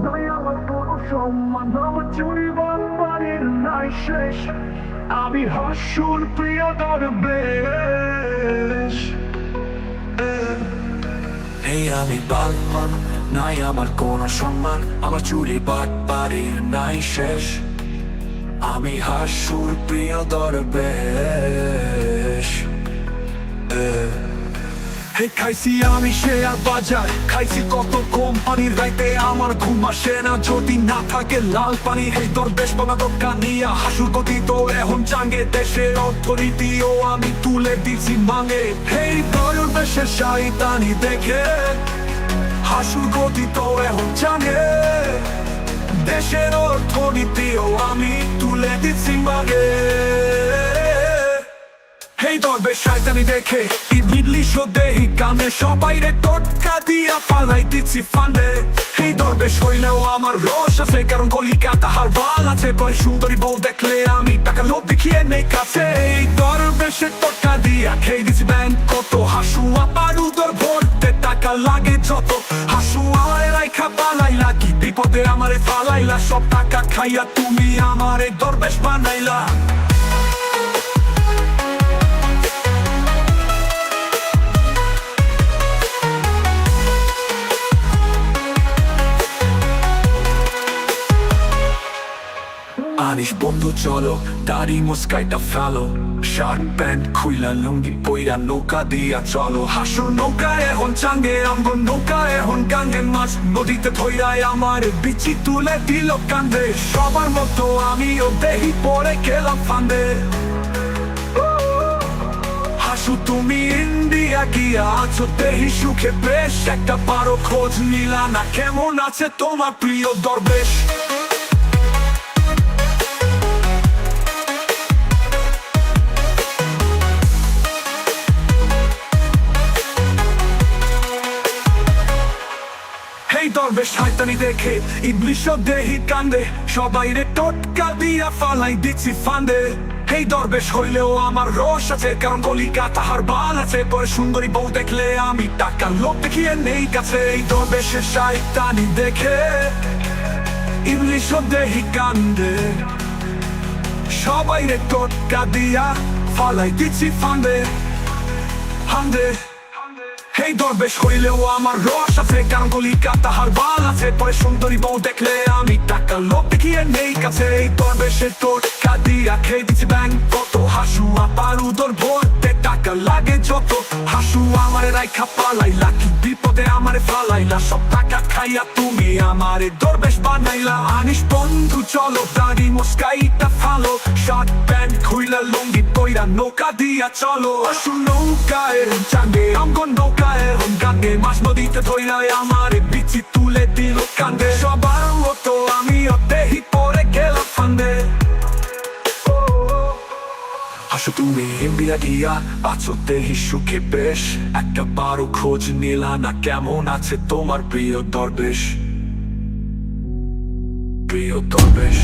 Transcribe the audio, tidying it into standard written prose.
নাই আমার কোনো সম্মান, আমার জীবন বাড়ির নাই শেষ। আমি হাসুর প্রিয় দরবেশ। এই আমি বালমান, নাই আমার কোনো সম্মান, আমার চুরি বাড়ির নাই শেষ। আমি হাসুর প্রিয় দরবেশ। খাইছি আমি শেয়ার বাজার, খাইছি কত কোম্পানির রাইতে আমার ঘুম আসে না যদি না থাকে লাল পানি। হে দরবেশ বাবা দোকান নিয়া হাসুর গতি তো এখন চাঙ্গে, দেশের অর্থনীতিও আমি তুলে দিছি মাঙে। হেই দরবেশের শয়তানি দেখে হাসুর গতি তো এখন চাঙ্গে, দেশের অর্থনীতিও আমি তুলে দিছি মাঙে। হেই দরবেশ শয়তানি দেখে ইবলিশ দেহি কামে, সবাই রে টটকা দিয়া ফালাই দিচ্ছি ফান্ডে। হেই দরবেশ হইলেও আমার রস আছে, কারণ কলিকাতা হার বাল আছে। পরে সুন্দরী বউ দেখলে আমি টাকা লোভ দেখিয়ে নেই কাছে। এই দরবেশের টটকা দিয়া খেয়ে দিচ্ছি ব্যাংক কত, হাসুয়া বারুদর ভরতে টাকা লাগে যত। হাসুয়া রাইখা পালাইলা, কি বিপদে আমারে ফালাইলা, সব টাকা খাইয়া তুমি আমারে দরবেশ বানাইলা। আনিস বন্ধু চলো, দাড়ি মুস্কাইটা ফেলো, শার্ট প্যান্ট খুইলা লুঙ্গি পইরা নৌকা দিয়া চলো। হাসুর নৌকা এখন চাঙ্গে, আমগো নৌকা এখন গাঙ্গে। মাছ নদীতে ধইরায় আমার বিচি তুলে দিল কান্দে। সবার মতো আমিও দেহি পরে গেলাম ফান্দে। হাসু তুমি ইন্ডিয়া গিয়া আছো দেহি সুখে বেশ, একটা পারো খোঁজ নিলা না কেমন আছে তোমার প্রিয় দরবেশ। এই দরবেশ শয়তানি দেখে ইবলিশ দেহি কান্দে, সবাই রে টটকা দিয়া ফালাই দিচ্ছি ফান্দে। এই দরবেশ হইলেও আমার রস আছে, কারণ কলিকাতা হার বাল আছে। পরে সুন্দরী বউ দেখলে আমি টাকা লোভ দেখিয়ে নেই কাছে। এই দরবেশের শয়তানি দেখে ইবলিশ দেহি কান্দে, সবাই রে টটকা দিয়া ফালাই দিচ্ছি ফান্দে ফান্দে। এই দরবেশ হইলেও আমার রস আছে, কারণ কলিকাতা হার বাল আছে। পরে সুন্দরী বউ দেখলে আমি টাকা লোভ দেখিয়ে নেই কাছে। এই দরবেশের টটকা দিয়া খেয়ে দিচ্ছি ব্যাংক কত, হাসুয়া বারুদর ভরতে টাকা লাগে যত। হাসু আমারে রাইখা পালাইলা, কি বিপদে আমারে ফালাইলা, সব টাকা খাইয়া তুমি আমারে দরবেশ বানাইলা। আনিস বন্ধু চলো, দাড়ি মুস্কাইটা ফালো, শার্ট প্যান্ট খুইলা লুঙ্গি পইরা নৌকা দিয়া চলো। হাসু নৌকায় চাঙ্গে, আমগো নৌকায় এখন গাঙ্গে। মাছ নদীতে ধইরায় আমার বিচি তুলে দিল কান্দে। সবার মতো আমিও দেহি পরে গেলাম ফান্দে। হাসু তুমি ইন্ডিয়া গিয়া আছো দেহি সুখে বেশ, একটা বারো খোঁজ নিলা না কেমন আছে তোমার প্রিয় দরবেশ। প্রিয় দরবেশ।